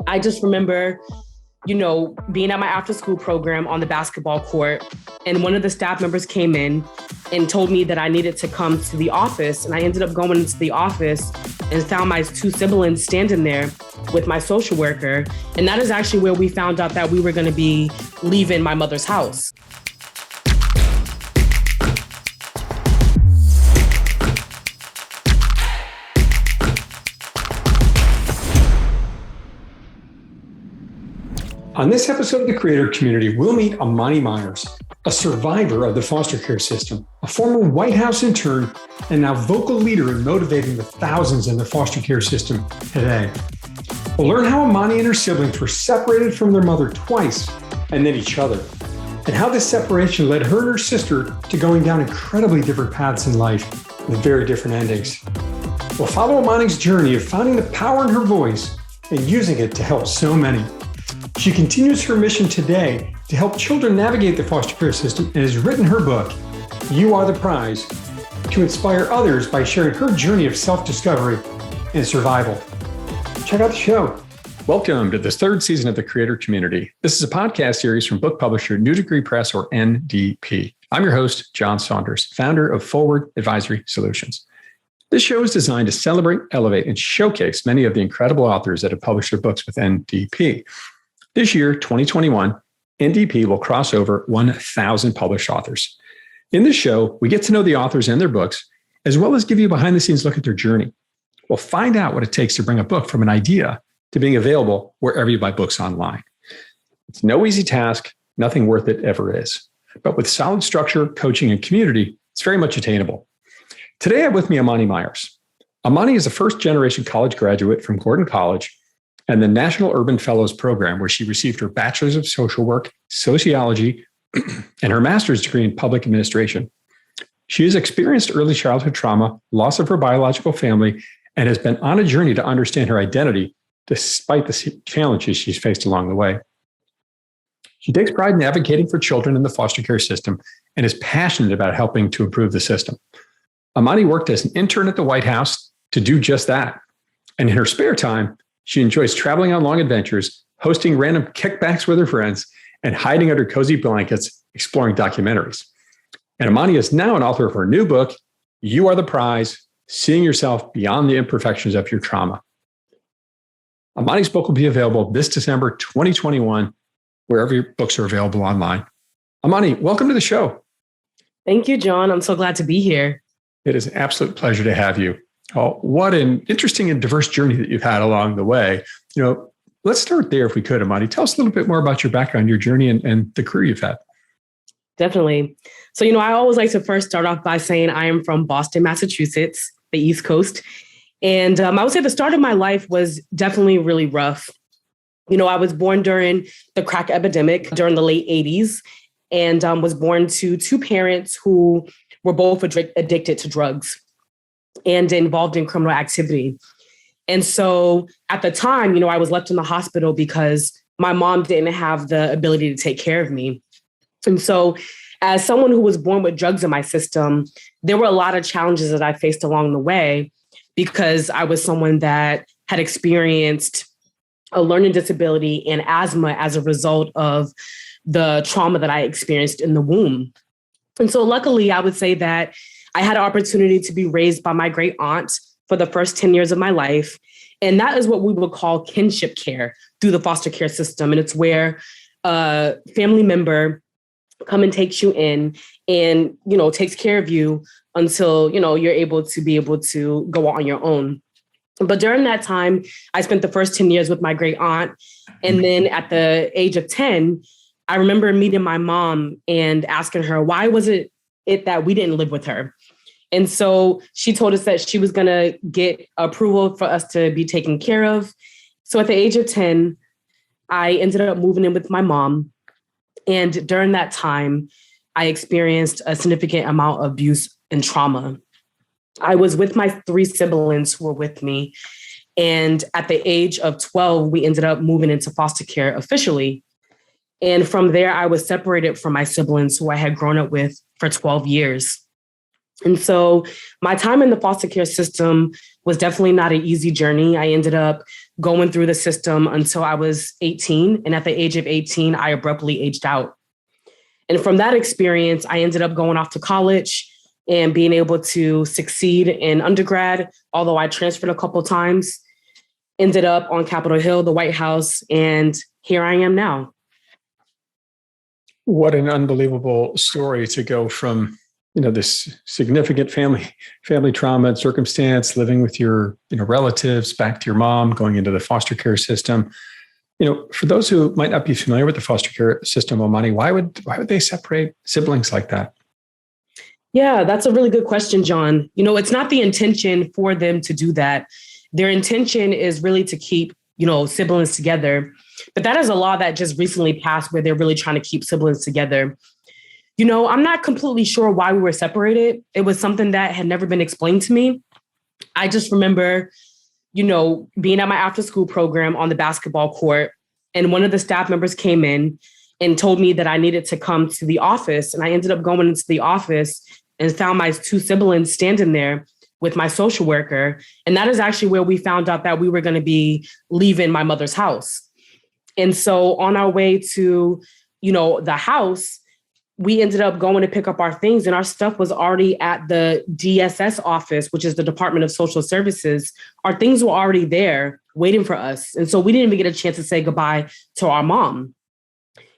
I just remember, being at my after school program on the basketball court, and one of the staff members came in and told me that I needed to come to the office. And I ended up going into the office and found my two siblings standing there with my social worker. And that is actually where we found out that we were going to be leaving my mother's house. On this episode of the Creator Community, we'll meet Amani Myers, a survivor of the foster care system, a former White House intern, and now vocal leader in motivating the thousands in the foster care system today. We'll learn how Amani and her siblings were separated from their mother twice and then each other, and how this separation led her and her sister to going down incredibly different paths in life with very different endings. We'll follow Amani's journey of finding the power in her voice and using it to help so many. She continues her mission today to help children navigate the foster care system and has written her book, You Are the Prize, to inspire others by sharing her journey of self-discovery and survival. Check out the show. Welcome to this third season of the Creator Community. This is a podcast series from book publisher New Degree Press, or NDP. I'm your host, John Saunders, founder of Forward Advisory Solutions. This show is designed to celebrate, elevate, and showcase many of the incredible authors that have published their books with NDP. This year, 2021, NDP will cross over 1,000 published authors. In this show, we get to know the authors and their books, as well as give you a behind-the-scenes look at their journey. We'll find out what it takes to bring a book from an idea to being available wherever you buy books online. It's no easy task, nothing worth it ever is. But with solid structure, coaching, and community, it's very much attainable. Today, I have with me Amani Myers. Amani is a first-generation college graduate from Gordon College and the National Urban Fellows Program, where she received her Bachelor's of Social Work, Sociology, and her Master's degree in Public Administration. She has experienced early childhood trauma, loss of her biological family, and has been on a journey to understand her identity despite the challenges she's faced along the way. She takes pride in advocating for children in the foster care system and is passionate about helping to improve the system. Amani worked as an intern at the White House to do just that. And in her spare time, she enjoys traveling on long adventures, hosting random kickbacks with her friends, and hiding under cozy blankets, exploring documentaries. And Amani is now an author of her new book, You Are the Prize, Seeing Yourself Beyond the Imperfections of Your Trauma. Amani's book will be available this December 2021, wherever your books are available online. Amani, welcome to the show. Thank you, John. I'm so glad to be here. It is an absolute pleasure to have you. Oh, what an interesting and diverse journey that you've had along the way. Let's start there if we could, Amani. Tell us a little bit more about your background, your journey, and the career you've had. Definitely. So, I always like to first start off by saying I am from Boston, Massachusetts, the East Coast. And I would say the start of my life was definitely really rough. I was born during the crack epidemic during the late 80s and was born to two parents who were both addicted to drugs and involved in criminal activity. And so at the time, I was left in the hospital because my mom didn't have the ability to take care of me. And so as someone who was born with drugs in my system, there were a lot of challenges that I faced along the way because I was someone that had experienced a learning disability and asthma as a result of the trauma that I experienced in the womb. And so luckily, I would say that I had an opportunity to be raised by my great aunt for the first 10 years of my life. And that is what we would call kinship care through the foster care system. And it's where a family member come and takes you in and, takes care of you until, you're able to go on your own. But during that time, I spent the first 10 years with my great aunt. And then at the age of 10, I remember meeting my mom and asking her, why was it that we didn't live with her? And so she told us that she was going to get approval for us to be taken care of. So at the age of 10, I ended up moving in with my mom. And during that time, I experienced a significant amount of abuse and trauma. I was with my three siblings who were with me. And at the age of 12, we ended up moving into foster care officially. And from there, I was separated from my siblings who I had grown up with for 12 years. And so my time in the foster care system was definitely not an easy journey. I ended up going through the system until I was 18. And at the age of 18, I abruptly aged out. And from that experience, I ended up going off to college and being able to succeed in undergrad, although I transferred a couple times, ended up on Capitol Hill, the White House, and here I am now. What an unbelievable story to go from, this significant family trauma and circumstance, living with your, relatives, back to your mom, going into the foster care system. For those who might not be familiar with the foster care system, Amani, why would they separate siblings like that? Yeah, that's a really good question, John. It's not the intention for them to do that. Their intention is really to keep, siblings together. But that is a law that just recently passed where they're really trying to keep siblings together. I'm not completely sure why we were separated. It was something that had never been explained to me. I just remember, being at my after school program on the basketball court, and one of the staff members came in and told me that I needed to come to the office. And I ended up going into the office and found my two siblings standing there with my social worker. And that is actually where we found out that we were going to be leaving my mother's house. And so on our way to, the house, we ended up going to pick up our things, and our stuff was already at the DSS office, which is the Department of Social Services. Our things were already there waiting for us. And so we didn't even get a chance to say goodbye to our mom.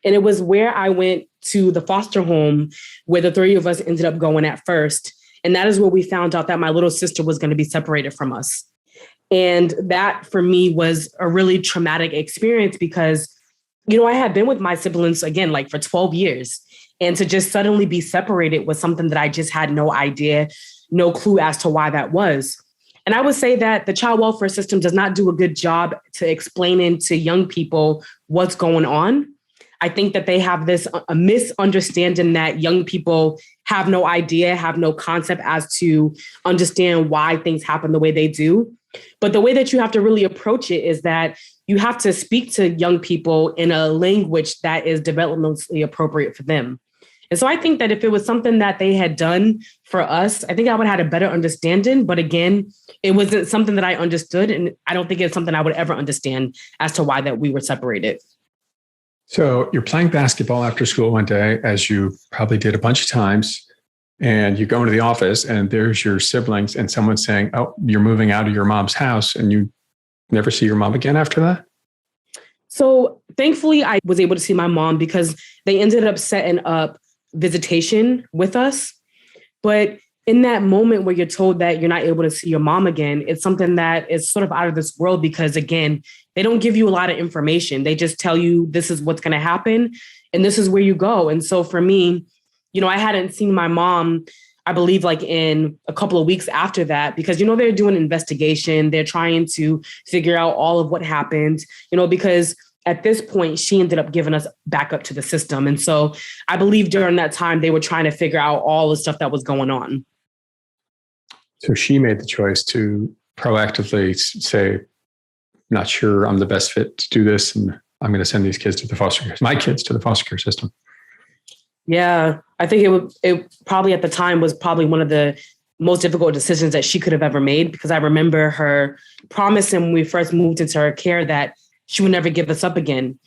And it was where I went to the foster home where the three of us ended up going at first. And that is where we found out that my little sister was going to be separated from us. And that for me was a really traumatic experience because, I had been with my siblings, again, like for 12 years. And to just suddenly be separated was something that I just had no idea, no clue as to why that was. And I would say that the child welfare system does not do a good job to explaining to young people what's going on. I think that they have a misunderstanding that young people have no idea, have no concept as to understand why things happen the way they do. But the way that you have to really approach it is that you have to speak to young people in a language that is developmentally appropriate for them. And so I think that if it was something that they had done for us, I think I would have had a better understanding. But again, it wasn't something that I understood. And I don't think it's something I would ever understand as to why that we were separated. So you're playing basketball after school one day, as you probably did a bunch of times, and you go into the office and there's your siblings and someone's saying, oh, you're moving out of your mom's house, and you never see your mom again after that? So thankfully, I was able to see my mom because they ended up setting up visitation with us. But in that moment where you're told that you're not able to see your mom again, it's something that is sort of out of this world because, again, they don't give you a lot of information. They just tell you this is what's going to happen and this is where you go. And so for me, I hadn't seen my mom, I believe, like in a couple of weeks after that, because, they're doing an investigation. They're trying to figure out all of what happened, because at this point, she ended up giving us back up to the system. And so I believe during that time, they were trying to figure out all the stuff that was going on. So she made the choice to proactively say, not sure I'm the best fit to do this, and I'm going to send my kids to the foster care system. Yeah, I think it probably at the time was probably one of the most difficult decisions that she could have ever made, because I remember her promising when we first moved into her care that she would never give us up again.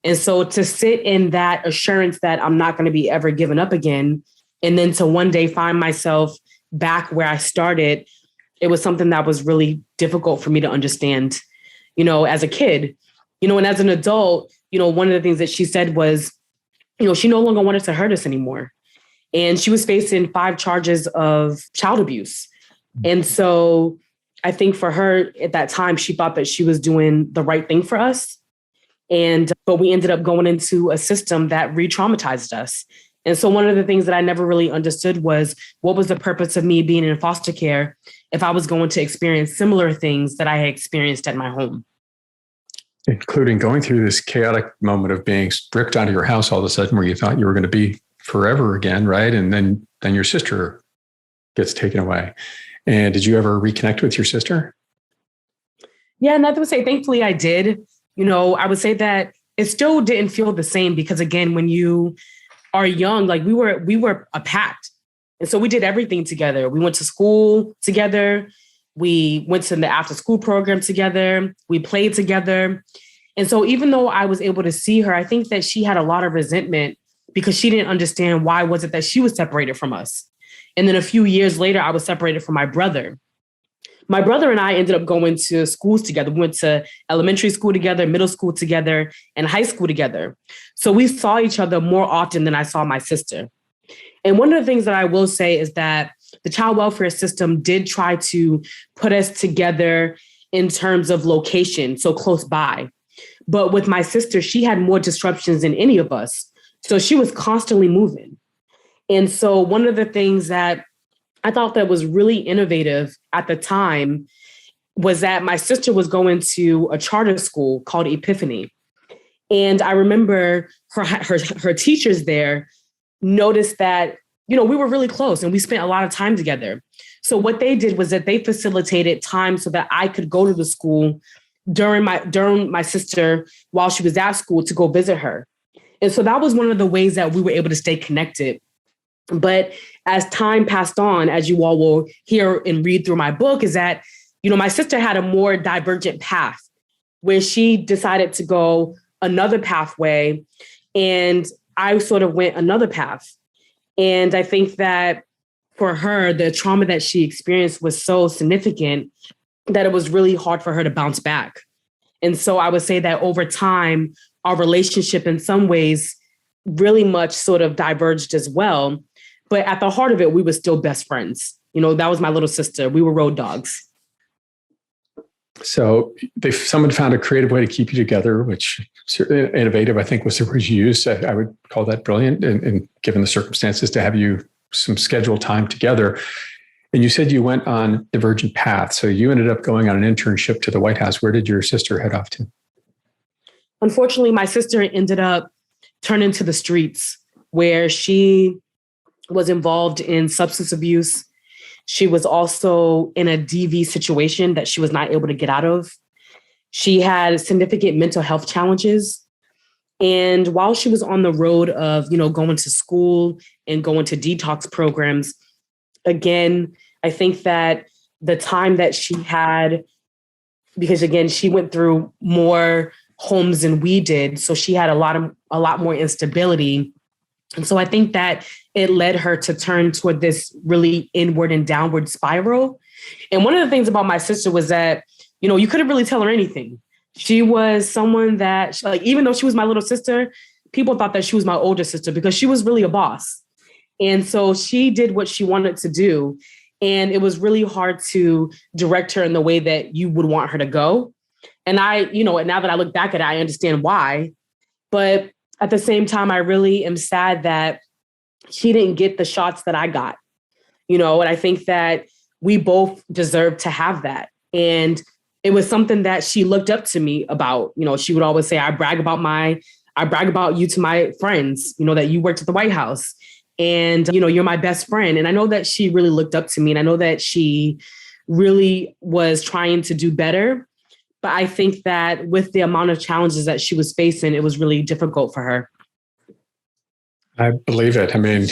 And so to sit in that assurance that I'm not going to be ever given up again, and then to one day find myself back where I started, it was something that was really difficult for me to understand, as a kid, and as an adult, one of the things that she said was, she no longer wanted to hurt us anymore. And she was facing 5 charges of child abuse. And so I think for her at that time, she thought that she was doing the right thing for us. But we ended up going into a system that re-traumatized us. And so one of the things that I never really understood was, what was the purpose of me being in foster care if I was going to experience similar things that I had experienced at my home? Including going through this chaotic moment of being stripped out of your house all of a sudden, where you thought you were going to be forever again, right? And then your sister gets taken away. And did you ever reconnect with your sister? Yeah, and I would say, thankfully, I did. I would say that it still didn't feel the same because, again, when you are young, like we were a pact. And so we did everything together. We went to school together. We went to the after school program together. We played together. And so even though I was able to see her, I think that she had a lot of resentment because she didn't understand why was it that she was separated from us. And then a few years later, I was separated from my brother. My brother and I ended up going to schools together. We went to elementary school together, middle school together, and high school together. So we saw each other more often than I saw my sister. And one of the things that I will say is that the child welfare system did try to put us together in terms of location, so close by. But with my sister, she had more disruptions than any of us. So she was constantly moving. And so one of the things that I thought that was really innovative at the time was that my sister was going to a charter school called Epiphany. And I remember her teachers there noticed that, we were really close and we spent a lot of time together. So what they did was that they facilitated time so that I could go to the school during my sister while she was at school to go visit her. And so that was one of the ways that we were able to stay connected. But as time passed on, as you all will hear and read through my book, is that, my sister had a more divergent path where she decided to go another pathway and I sort of went another path. And I think that for her, the trauma that she experienced was so significant that it was really hard for her to bounce back. And so I would say that over time, our relationship in some ways really much sort of diverged as well. But at the heart of it, we were still best friends. That was my little sister. We were road dogs. So someone found a creative way to keep you together, which certainly innovative, I think was the word you used. I would call that brilliant. And given the circumstances to have you some scheduled time together. And you said you went on divergent paths. So you ended up going on an internship to the White House. Where did your sister head off to? Unfortunately, my sister ended up turning to the streets where she was involved in substance abuse. She was also in a DV situation that she was not able to get out of. She had significant mental health challenges. And while she was on the road of, going to school and going to detox programs, again, I think that the time that she had, because again, she went through more homes than we did. So she had a lot more instability. And so I think that it led her to turn toward this really inward and downward spiral. And one of the things about my sister was that, you couldn't really tell her anything. She was someone that, even though she was my little sister, people thought that she was my older sister because she was really a boss. And so she did what she wanted to do. And it was really hard to direct her in the way that you would want her to go. And now that I look back at it, I understand why. But at the same time, I really am sad that she didn't get the shots that I got, and I think that we both deserve to have that. And it was something that she looked up to me about. She would always say, I brag about you to my friends, that you worked at the White House and, you're my best friend. And I know that she really looked up to me and I know that she really was trying to do better. But I think that with the amount of challenges that she was facing, it was really difficult for her. I believe it. I mean,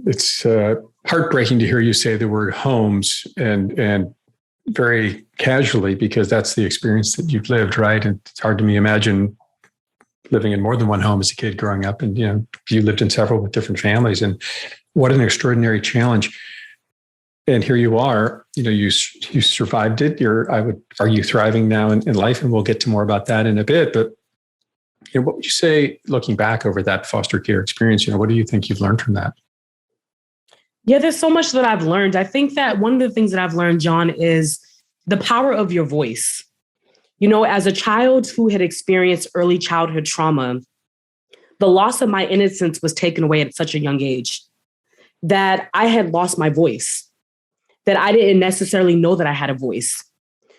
it's heartbreaking to hear you say the word homes and very casually, because that's the experience that you've lived, right? And it's hard to me imagine living in more than one home as a kid growing up. And, you lived in several with different families. And what an extraordinary challenge. And here you are, you survived it. I would argue thriving now in life. And we'll get to more about that in a bit. But what would you say, looking back over that foster care experience, what do you think you've learned from that? Yeah, there's so much that I've learned. I think that one of the things that I've learned, John, is the power of your voice. As a child who had experienced early childhood trauma, the loss of my innocence was taken away at such a young age that I had lost my voice, that I didn't necessarily know that I had a voice.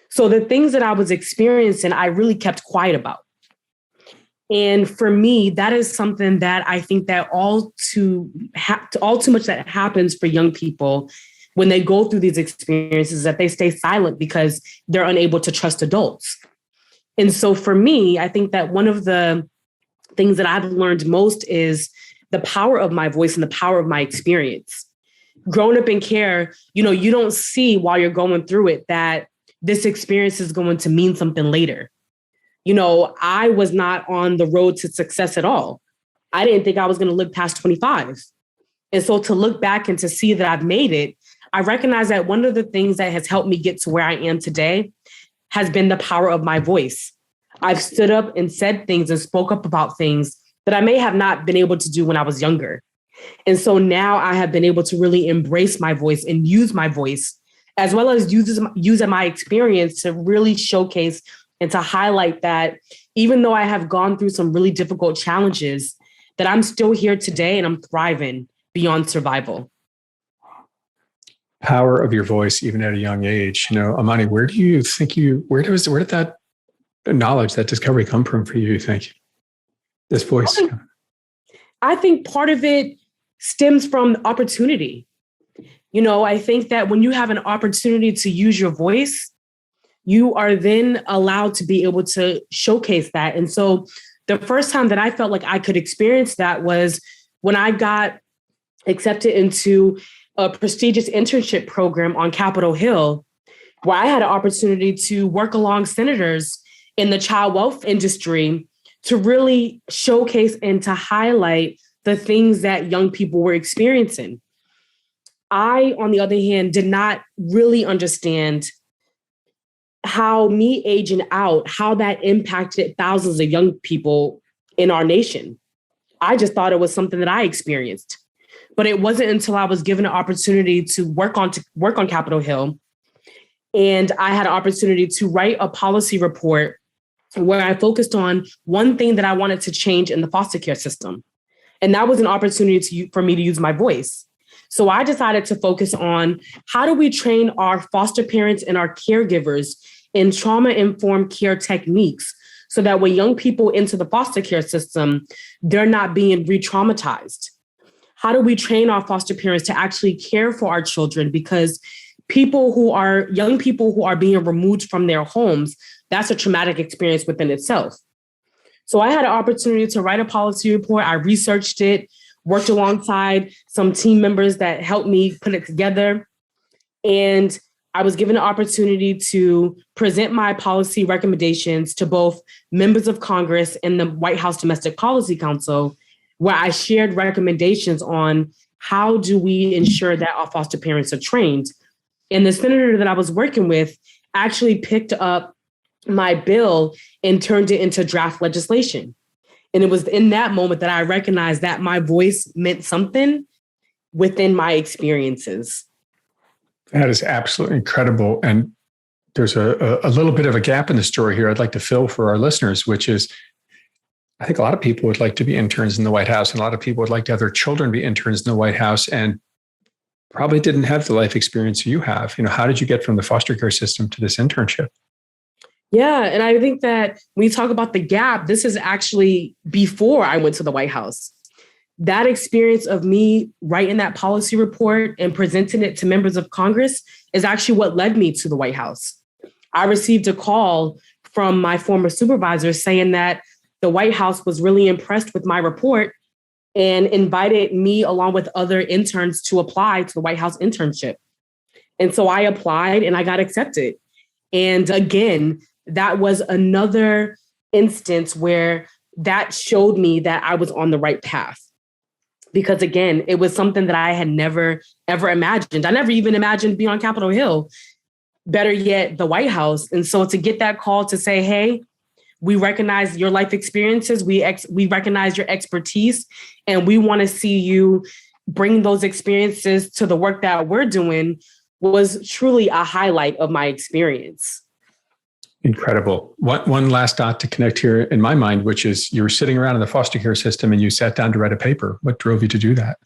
So the things that I was experiencing, I really kept quiet about. And for me, that is something that I think that all too much that happens for young people when they go through these experiences, that they stay silent because they're unable to trust adults. And so for me, I think that one of the things that I've learned most is the power of my voice and the power of my experience. Growing up in care, you don't see while you're going through it that this experience is going to mean something later. I was not on the road to success at all. I didn't think I was going to live past 25. And so to look back and to see that I've made it, I recognize that one of the things that has helped me get to where I am today has been the power of my voice. I've stood up and said things and spoke up about things that I may have not been able to do when I was younger. And so now I have been able to really embrace my voice and use my voice, as well as use my experience to really showcase and to highlight that even though I have gone through some really difficult challenges, that I'm still here today and I'm thriving beyond survival. Power of your voice, even at a young age. Amani, where did that knowledge, that discovery come from for you think? This voice? I think part of it stems from opportunity. I think that when you have an opportunity to use your voice, you are then allowed to be able to showcase that. And so the first time that I felt like I could experience that was when I got accepted into a prestigious internship program on Capitol Hill, where I had an opportunity to work along senators in the child wealth industry to really showcase and to highlight the things that young people were experiencing. I, on the other hand, did not really understand how me aging out, how that impacted thousands of young people in our nation. I just thought it was something that I experienced. But it wasn't until I was given an opportunity to work on Capitol Hill, and I had an opportunity to write a policy report where I focused on one thing that I wanted to change in the foster care system. And that was an opportunity for me to use my voice. So I decided to focus on how do we train our foster parents and our caregivers in trauma-informed care techniques so that when young people enter the foster care system, they're not being re-traumatized. How do we train our foster parents to actually care for our children? Because young people who are being removed from their homes, that's a traumatic experience within itself. So I had an opportunity to write a policy report. I researched it, worked alongside some team members that helped me put it together. And I was given an opportunity to present my policy recommendations to both members of Congress and the White House Domestic Policy Council, where I shared recommendations on how do we ensure that our foster parents are trained. And the senator that I was working with actually picked up my bill and turned it into draft legislation. And it was in that moment that I recognized that my voice meant something within my experiences. That is absolutely incredible. And there's a little bit of a gap in the story here I'd like to fill for our listeners, which is, I think a lot of people would like to be interns in the White House, and a lot of people would like to have their children be interns in the White House, and probably didn't have the life experience you have. How did you get from the foster care system to this internship? Yeah, and I think that when you talk about the gap, this is actually before I went to the White House. That experience of me writing that policy report and presenting it to members of Congress is actually what led me to the White House. I received a call from my former supervisor saying that the White House was really impressed with my report and invited me along with other interns to apply to the White House internship. And so I applied and I got accepted. And again, that was another instance where that showed me that I was on the right path. Because again, it was something that I had never, ever imagined. I never even imagined being on Capitol Hill, better yet, the White House. And so to get that call to say, hey, we recognize your life experiences, we recognize your expertise, and we want to see you bring those experiences to the work that we're doing was truly a highlight of my experience. Incredible. One last dot to connect here in my mind, which is you were sitting around in the foster care system and you sat down to write a paper. What drove you to do that?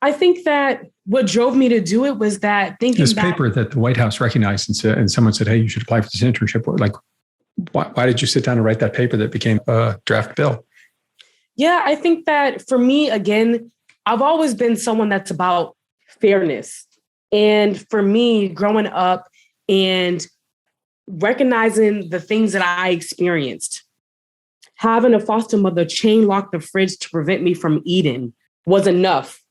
I think that what drove me to do it was that thinking this paper that the White House recognized and someone said, hey, you should apply for this internship. Like, why did you sit down and write that paper that became a draft bill? Yeah, I think that for me, again, I've always been someone that's about fairness. And for me, growing up and recognizing the things that I experienced, having a foster mother chain lock the fridge to prevent me from eating was enough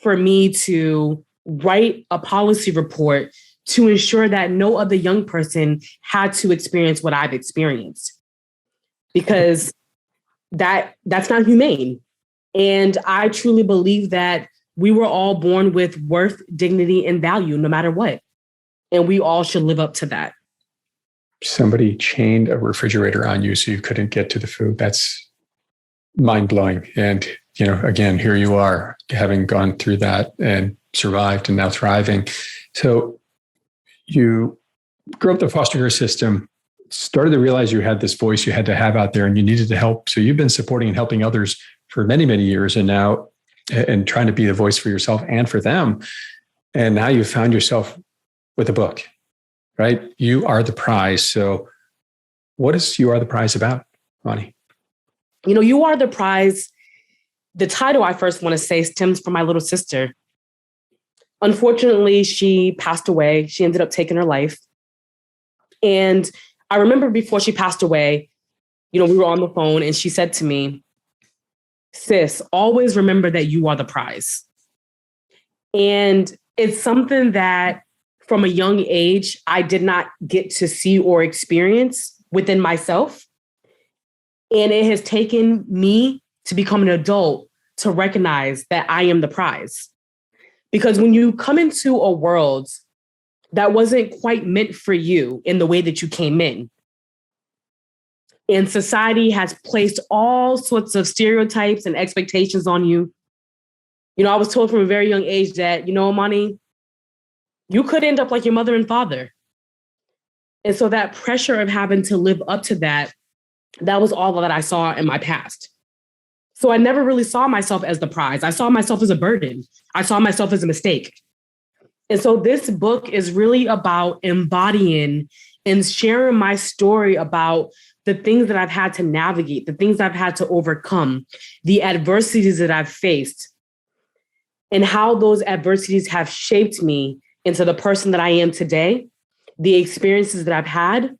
for me to write a policy report to ensure that no other young person had to experience what I've experienced, because that's not humane. And I truly believe that we were all born with worth, dignity, and value, no matter what. And we all should live up to that. Somebody chained a refrigerator on you so you couldn't get to the food. That's mind-blowing. And, again, here you are, having gone through that and survived and now thriving. So you grew up in the foster care system, started to realize you had this voice you had to have out there and you needed to help. So you've been supporting and helping others for many, many years, and now and trying to be the voice for yourself and for them. And now you found yourself with a book, right? You Are the Prize. So what is You Are the Prize about, Amani? You Are the Prize. The title, I first want to say, stems from my little sister. Unfortunately, she passed away. She ended up taking her life. And I remember before she passed away, we were on the phone and she said to me, "Sis, always remember that you are the prize." And it's something that from a young age, I did not get to see or experience within myself. And it has taken me to become an adult to recognize that I am the prize. Because when you come into a world that wasn't quite meant for you in the way that you came in, and society has placed all sorts of stereotypes and expectations on you. I was told from a very young age that, Amani, you could end up like your mother and father. And so that pressure of having to live up to that was all that I saw in my past. So I never really saw myself as the prize. I saw myself as a burden. I saw myself as a mistake. And so this book is really about embodying and sharing my story about the things that I've had to navigate, the things I've had to overcome, the adversities that I've faced, and how those adversities have shaped me into the person that I am today, the experiences that I've had,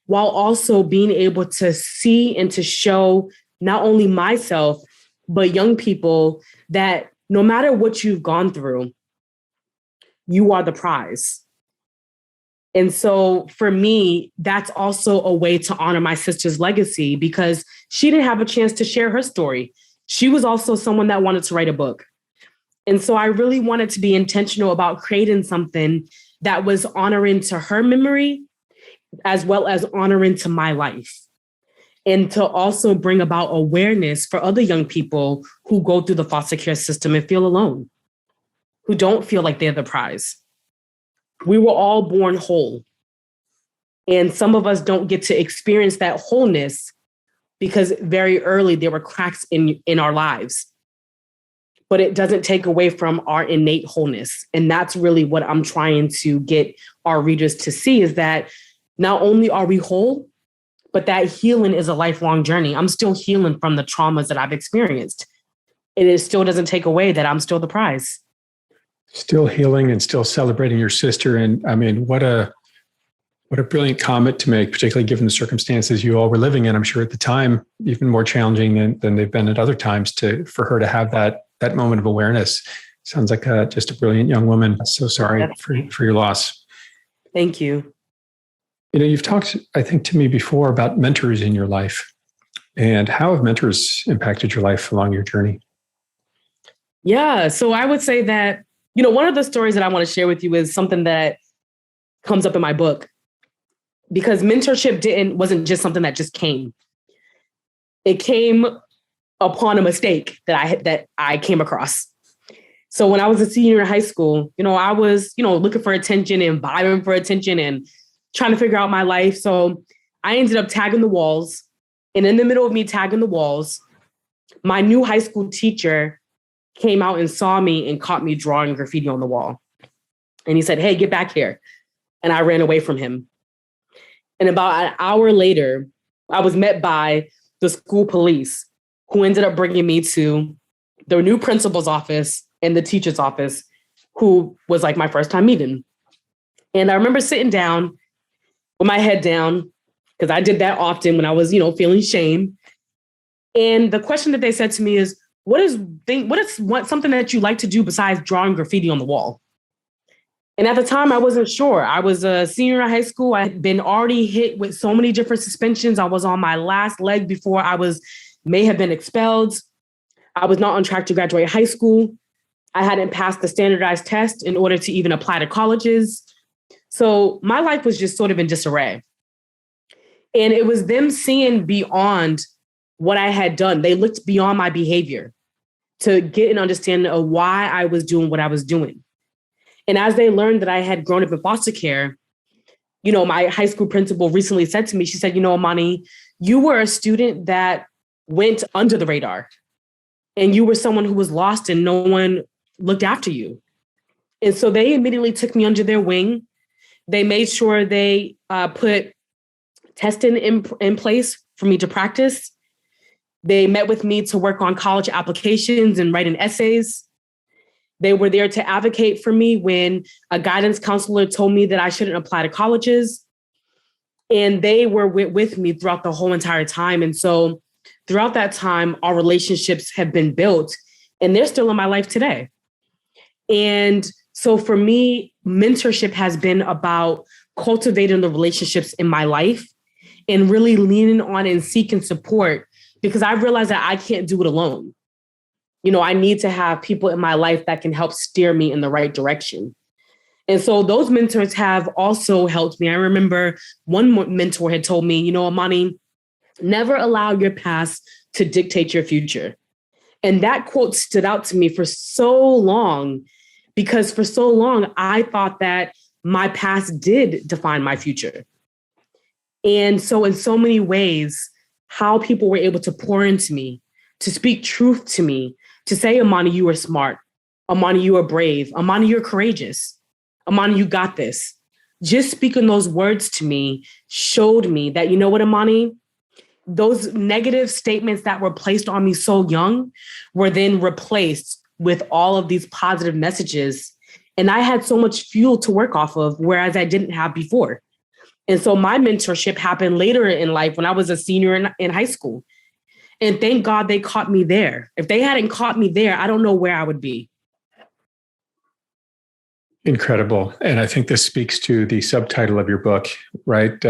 while also being able to see and to show not only myself, but young people that no matter what you've gone through, you are the prize. And so for me, that's also a way to honor my sister's legacy, because she didn't have a chance to share her story. She was also someone that wanted to write a book. And so I really wanted to be intentional about creating something that was honoring to her memory, as well as honoring to my life. And to also bring about awareness for other young people who go through the foster care system and feel alone, who don't feel like they're the prize. We were all born whole. And some of us don't get to experience that wholeness because very early there were cracks in our lives. But it doesn't take away from our innate wholeness. And that's really what I'm trying to get our readers to see, is that not only are we whole, but that healing is a lifelong journey. I'm still healing from the traumas that I've experienced. And it still doesn't take away that I'm still the prize. Still healing and still celebrating your sister. And I mean, what a brilliant comment to make, particularly given the circumstances you all were living in. I'm sure at the time, even more challenging than they've been at other times, for her to have that moment of awareness. Sounds like just a brilliant young woman. So sorry for your loss. Thank you. You've talked, I think, to me before about mentors in your life, and how have mentors impacted your life along your journey? Yeah. So I would say that, one of the stories that I want to share with you is something that comes up in my book, because mentorship wasn't just something that just came. It came upon a mistake that I came across. So when I was a senior in high school, I was, looking for attention and vibing for attention and trying to figure out my life. So I ended up tagging the walls. And in the middle of me tagging the walls, my new high school teacher came out and saw me and caught me drawing graffiti on the wall. And he said, "Hey, get back here." And I ran away from him. And about an hour later, I was met by the school police, who ended up bringing me to the new principal's office and the teacher's office, who was like my first time meeting. And I remember sitting down with my head down, because I did that often when I was, feeling shame. And the question that they said to me is, what is something that you like to do besides drawing graffiti on the wall? And at the time, I wasn't sure. I was a senior in high school. I had been already hit with so many different suspensions. I was on my last leg before may have been expelled. I was not on track to graduate high school. I hadn't passed the standardized test in order to even apply to colleges. So my life was just sort of in disarray. And it was them seeing beyond what I had done. They looked beyond my behavior to get an understanding of why I was doing what I was doing. And as they learned that I had grown up in foster care, my high school principal recently said to me, she said, Amani, you were a student that went under the radar and you were someone who was lost and no one looked after you. And so they immediately took me under their wing. They made sure they put testing in place for me to practice. They met with me to work on college applications and writing essays. They were there to advocate for me when a guidance counselor told me that I shouldn't apply to colleges. And they were with me throughout the whole entire time. And so throughout that time, our relationships have been built and they're still in my life today. And so for me, mentorship has been about cultivating the relationships in my life and really leaning on and seeking support because I realized that I can't do it alone. I need to have people in my life that can help steer me in the right direction. And so those mentors have also helped me. I remember one mentor had told me, Amani, never allow your past to dictate your future. And that quote stood out to me for so long, because for so long, I thought that my past did define my future. And so in so many ways, how people were able to pour into me, to speak truth to me, to say, Amani, you are smart. Amani, you are brave. Amani, you're courageous. Amani, you got this. Just speaking those words to me showed me that, you know what, Amani, those negative statements that were placed on me so young were then replaced with all of these positive messages. And I had so much fuel to work off of, whereas I didn't have before. And so my mentorship happened later in life when I was a senior in high school. And thank God they caught me there. If they hadn't caught me there, I don't know where I would be. Incredible. And I think this speaks to the subtitle of your book, right?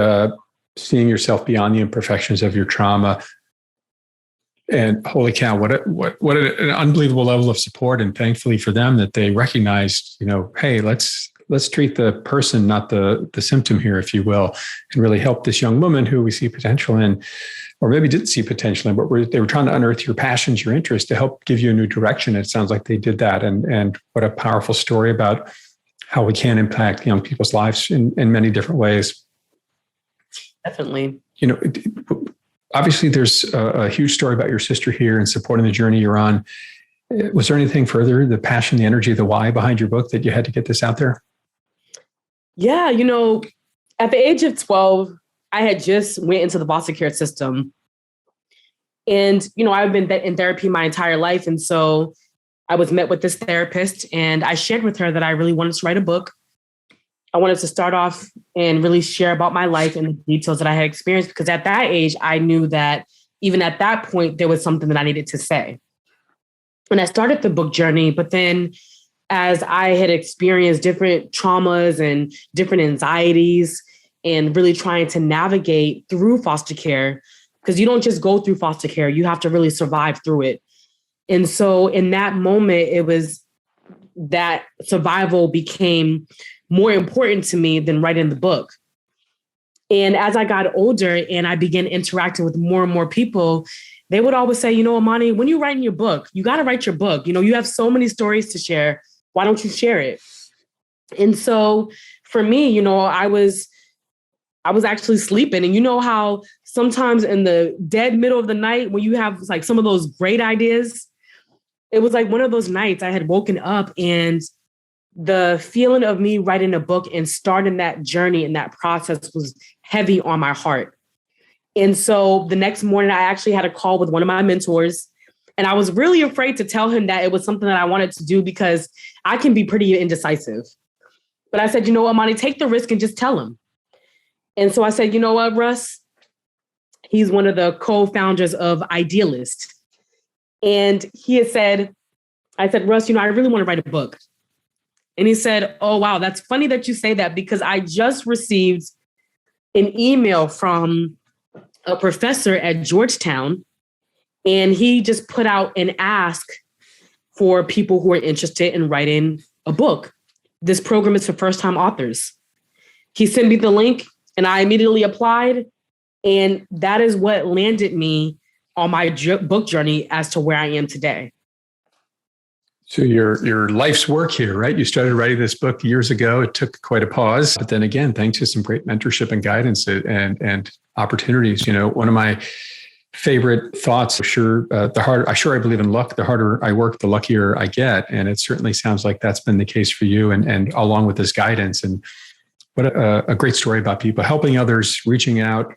Seeing yourself beyond the imperfections of your trauma. And holy cow, what an unbelievable level of support. And thankfully for them that they recognized, hey, let's treat the person, not the symptom here, if you will, and really help this young woman who we see potential in, or maybe didn't see potential in, but they were trying to unearth your passions, your interests to help give you a new direction. It sounds like they did that. And what a powerful story about how we can impact young people's lives in many different ways. Definitely. Obviously there's a huge story about your sister here and supporting the journey you're on. Was there anything further, the passion, the energy, the why behind your book that you had to get this out there? Yeah, at the age of 12, I had just went into the foster care system. And, I've been in therapy my entire life. And so I was met with this therapist and I shared with her that I really wanted to write a book. I wanted to start off and really share about my life and the details that I had experienced, because at that age, I knew that even at that point, there was something that I needed to say. And I started the book journey, but then as I had experienced different traumas and different anxieties and really trying to navigate through foster care, because you don't just go through foster care, you have to really survive through it. And so in that moment, it was that survival became more important to me than writing the book. And as I got older and I began interacting with more and more people, they would always say, Amani, when you're writing your book, you got to write your book. You have so many stories to share. Why don't you share it? And so for me, I was actually sleeping. And you know how sometimes in the dead middle of the night, when you have like some of those great ideas, it was like one of those nights I had woken up and the feeling of me writing a book and starting that journey and that process was heavy on my heart. And so the next morning, I actually had a call with one of my mentors. And I was really afraid to tell him that it was something that I wanted to do because I can be pretty indecisive. But I said, Amani, take the risk and just tell him. And so I said, you know what, Russ? He's one of the co-founders of Idealist. And he had said, I said, Russ, I really want to write a book. And he said, oh, wow, that's funny that you say that because I just received an email from a professor at Georgetown, and he just put out an ask for people who are interested in writing a book. This program is for first-time authors. He sent me the link and I immediately applied. And that is what landed me on my book journey as to where I am today. So your life's work here, right? You started writing this book years ago. It took quite a pause, but then again, thanks to some great mentorship and guidance and opportunities. One of my favorite thoughts, I believe in luck. The harder I work, the luckier I get, and it certainly sounds like that's been the case for you. And along with this guidance, and what a great story about people helping others, reaching out.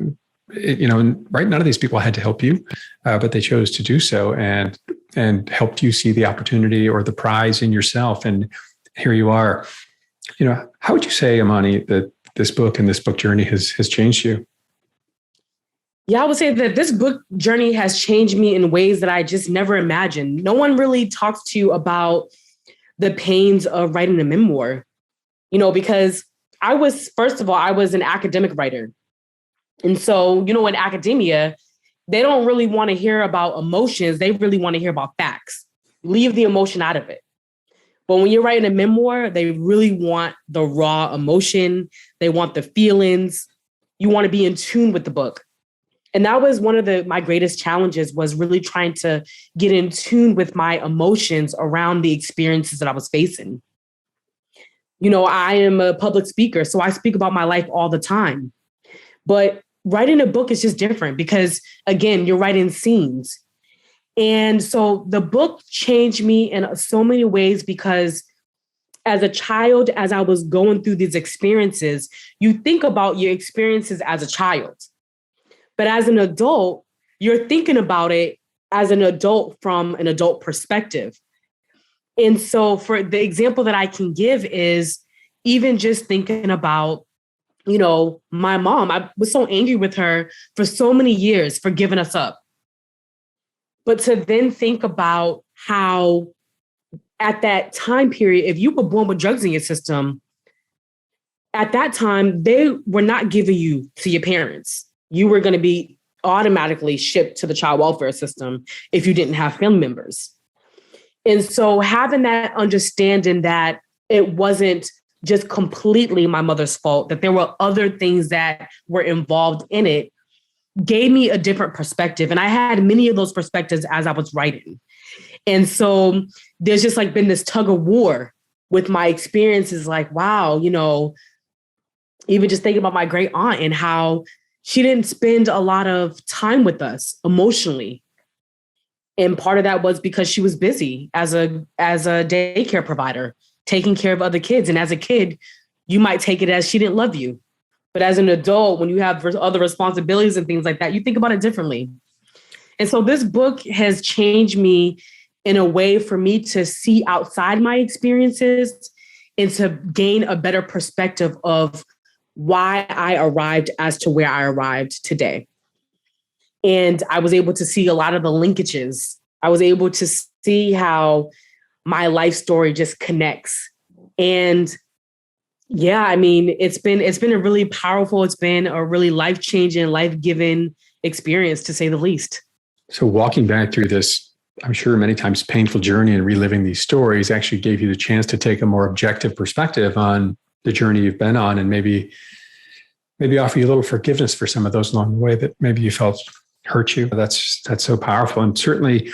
Right? None of these people had to help you, but they chose to do so and helped you see the opportunity or the prize in yourself. And here you are. How would you say, Amani, that this book and this book journey has changed you? Yeah, I would say that this book journey has changed me in ways that I just never imagined. No one really talks to you about the pains of writing a memoir, because I was an academic writer. And so, in academia, they don't really want to hear about emotions. They really want to hear about facts. Leave the emotion out of it. But when you're writing a memoir, they really want the raw emotion. They want the feelings. You want to be in tune with the book. And that was one of my greatest challenges, was really trying to get in tune with my emotions around the experiences that I was facing. I am a public speaker, so I speak about my life all the time. But writing a book is just different because, again, you're writing scenes. And so the book changed me in so many ways because as a child, as I was going through these experiences, you think about your experiences as a child. But as an adult, you're thinking about it as an adult from an adult perspective. And so for the example that I can give is even just thinking about, my mom. I was so angry with her for so many years for giving us up. But to then think about how at that time period, if you were born with drugs in your system, at that time, they were not giving you to your parents. You were going to be automatically shipped to the child welfare system if you didn't have family members. And so having that understanding that it wasn't just completely my mother's fault, that there were other things that were involved in it, gave me a different perspective. And I had many of those perspectives as I was writing. And so there's just been this tug of war with my experiences, wow, even just thinking about my great aunt and how she didn't spend a lot of time with us emotionally. And part of that was because she was busy as a daycare provider, taking care of other kids. And as a kid, you might take it as she didn't love you. But as an adult, when you have other responsibilities and things like that, you think about it differently. And so this book has changed me in a way for me to see outside my experiences and to gain a better perspective of why I arrived as to where I arrived today. And I was able to see a lot of the linkages. I was able to see how my life story just connects. And yeah, it's been a really powerful, it's been a really life-changing, life-giving experience, to say the least. So walking back through this, I'm sure many times painful journey and reliving these stories actually gave you the chance to take a more objective perspective on the journey you've been on, and maybe offer you a little forgiveness for some of those along the way that maybe you felt hurt you. That's so powerful. And certainly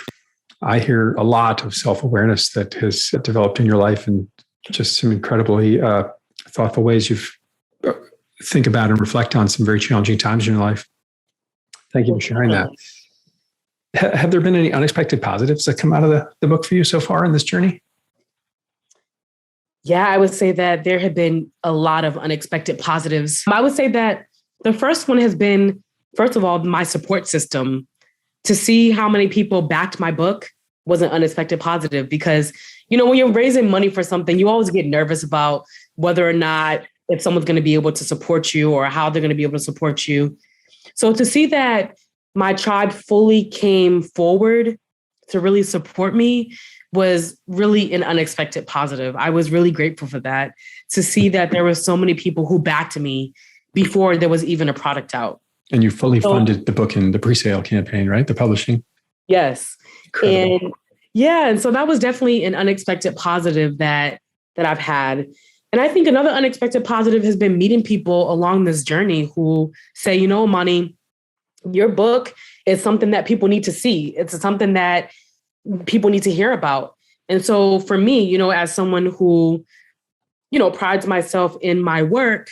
I hear a lot of self-awareness that has developed in your life, and just some incredibly thoughtful ways you've think about and reflect on some very challenging times in your life. Thank you for sharing that. Have there been any unexpected positives that come out of the book for you so far in this journey? Yeah, I would say that there have been a lot of unexpected positives. I would say that the first one has been, first of all, my support system. To see how many people backed my book was an unexpected positive because, when you're raising money for something, you always get nervous about whether or not if someone's going to be able to support you or how they're going to be able to support you. So to see that my tribe fully came forward to really support me was really an unexpected positive. I was really grateful for that, to see that there were so many people who backed me before there was even a product out. And you fully funded the book in the pre-sale campaign, right? The publishing. Yes. Incredible. And yeah, and so that was definitely an unexpected positive that I've had. And I think another unexpected positive has been meeting people along this journey who say, you know, Amani, your book is something that people need to see. It's something that people need to hear about. And so for me, you know, as someone who, you know, prides myself in my work,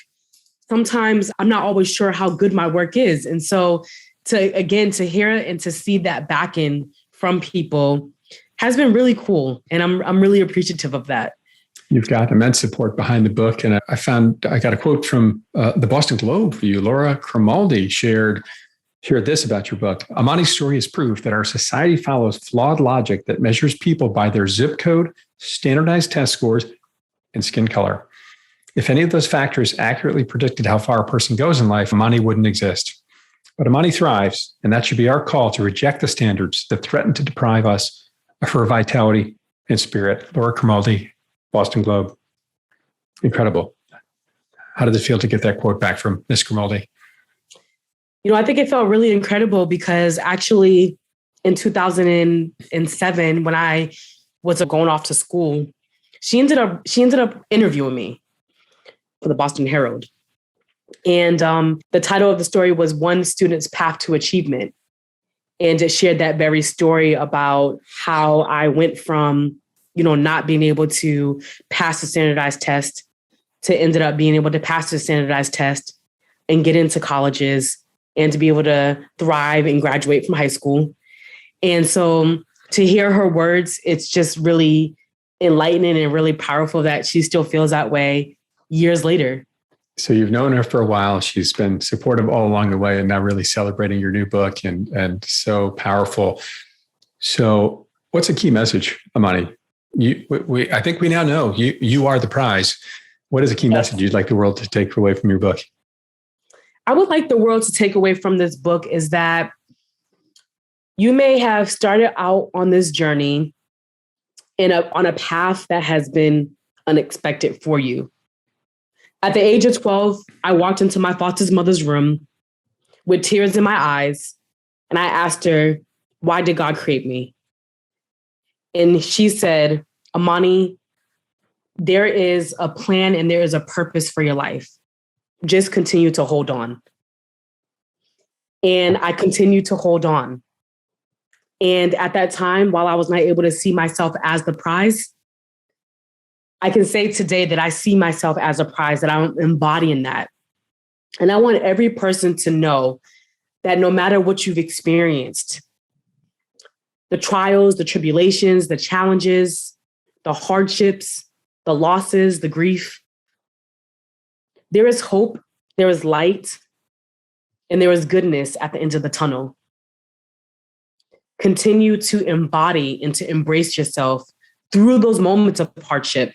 sometimes I'm not always sure how good my work is. And so to hear it and to see that backing from people has been really cool. And I'm really appreciative of that. You've got immense support behind the book. And I got a quote from the Boston Globe for you. Laura Cromaldi shared this about your book. Amani's story is proof that our society follows flawed logic that measures people by their zip code, standardized test scores, and skin color. If any of those factors accurately predicted how far a person goes in life, Amani wouldn't exist. But Amani thrives, and that should be our call to reject the standards that threaten to deprive us of her vitality and spirit. Laura Cromaldi, Boston Globe. Incredible. How did it feel to get that quote back from Ms. Cromaldi? You know, I think it felt really incredible because actually in 2007, when I was going off to school, she ended up interviewing me for the Boston Herald. And the title of the story was One Student's Path to Achievement. And it shared that very story about how I went from, you know, not being able to pass the standardized test to ended up being able to pass the standardized test and get into colleges and to be able to thrive and graduate from high school. And so to hear her words, it's just really enlightening and really powerful that she still feels that way years later. So you've known her for a while. She's been supportive all along the way and now really celebrating your new book and so powerful. So what's a key message, Amani? I think we now know you are the prize. What is a key message you'd like the world to take away from your book? I would like the world to take away from this book is that you may have started out on this journey on a path that has been unexpected for you. At the age of 12, I walked into my foster mother's room with tears in my eyes, and I asked her, why did God create me? And she said, Amani, there is a plan and there is a purpose for your life. Just continue to hold on. And I continued to hold on. And at that time, while I was not able to see myself as the prize, I can say today that I see myself as a prize, that I'm embodying that. And I want every person to know that no matter what you've experienced, the trials, the tribulations, the challenges, the hardships, the losses, the grief, there is hope, there is light, and there is goodness at the end of the tunnel. Continue to embody and to embrace yourself through those moments of hardship.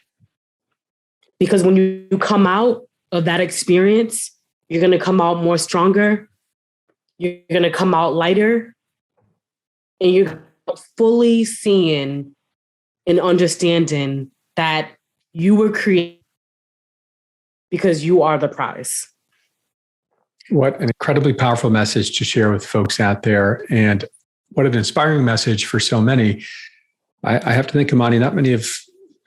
Because when you come out of that experience, you're going to come out more stronger, you're going to come out lighter, and you're fully seeing and understanding that you were created because you are the prize. What an incredibly powerful message to share with folks out there. And what an inspiring message for so many. I have to think, Amani, not many have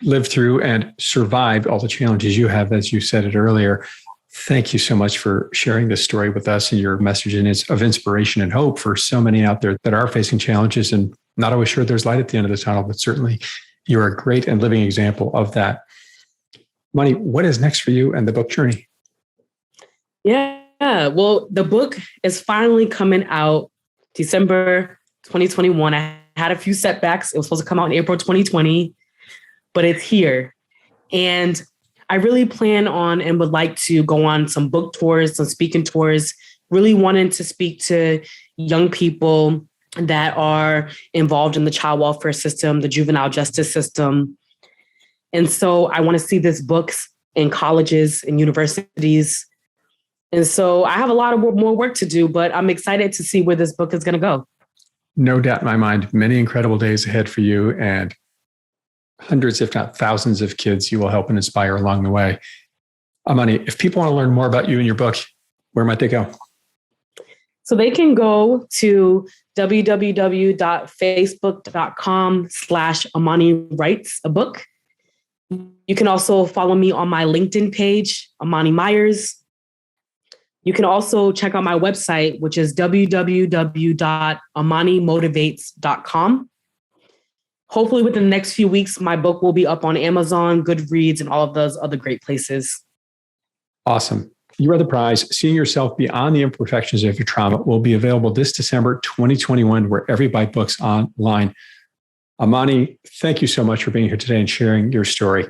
lived through and survived all the challenges you have, as you said it earlier. Thank you so much for sharing this story with us and your message of inspiration and hope for so many out there that are facing challenges and not always sure there's light at the end of the tunnel, but certainly you're a great and living example of that. Amani, what is next for you and the book journey? Yeah, well, the book is finally coming out December 2021. I had a few setbacks. It was supposed to come out in April 2020, but it's here. And I really plan on and would like to go on some book tours, some speaking tours, really wanting to speak to young people that are involved in the child welfare system, the juvenile justice system. And so I want to see these books in colleges and universities. And so I have a lot of more work to do, but I'm excited to see where this book is going to go. no doubt in my mind, many incredible days ahead for you and hundreds, if not thousands of kids you will help and inspire along the way. Amani, if people want to learn more about you and your book, where might they go? So they can go to www.facebook.com/Amani Writes a Book. You can also follow me on my LinkedIn page, Amnoni Myers. You can also check out my website, which is www.amanimotivates.com. Hopefully within the next few weeks, my book will be up on Amazon, Goodreads, and all of those other great places. Awesome. You Are the Prize, Seeing Yourself Beyond the Imperfections of Your Trauma will be available this December 2021, wherever you buy books online. Amani, thank you so much for being here today and sharing your story.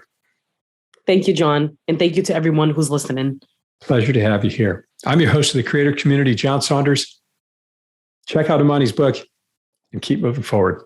Thank you, John. And thank you to everyone who's listening. Pleasure to have you here. I'm your host of the Creator Community, John Saunders. Check out Amani's book and keep moving forward.